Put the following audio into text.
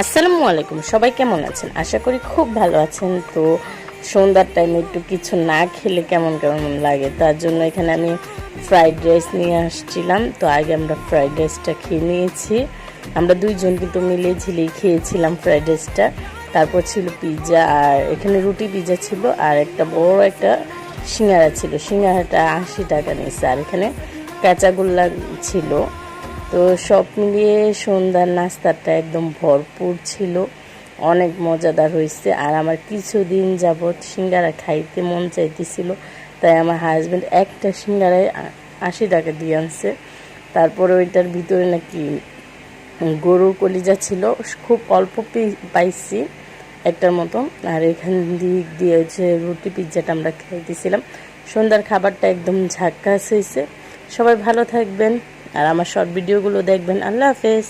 আসসালামু আলাইকুম, সবাই কেমন আছেন? আশা করি খুব ভালো আছেন। তো সন্ধ্যার টাইমে একটু কিছু না খেলে কেমন কেমন লাগে, তার জন্য এখানে আমি ফ্রাইড রাইস নিয়ে আসছিলাম। তো আগে আমরা ফ্রাইড রাইসটা খেয়ে নিয়েছি। আমরা দুইজন কিন্তু মিলে ঝিলেই খেয়েছিলাম ফ্রাইড রাইসটা। তারপর ছিল পিৎজা, আর এখানে রুটি পিৎজা ছিল, আর একটা বড় একটা সিঙ্গারা ছিল। সিঙ্গারাটা 80 টাকা নিয়েছে, আর এখানে কাঁচাগোল্লা ছিল। তো সব মিলিয়ে সন্ধ্যার নাস্তাটা একদম ভরপুর ছিল, অনেক মজাদার হয়েছে। আর আমার কিছুদিন যাবৎ সিঙ্গারা খাইতে মন চাইতেছিল, তাই আমার হাজব্যান্ড একটা সিঙ্গারায় 80 টাকা দিয়ে আনছে। তারপরে ওইটার ভিতরে নাকি গরুর কলিজা ছিল, খুব অল্প পাইছি একটার মতো। আর এখান দিক দিয়ে হচ্ছে রুটি পিৎজাটা আমরা খাইতেছিলাম। সন্ধ্যার খাবারটা একদম ঝাক্কাস হয়েছে। সবাই ভালো থাকবেন আর আমার শর্ট ভিডিওগুলো দেখবেন। আল্লাহ হাফেজ।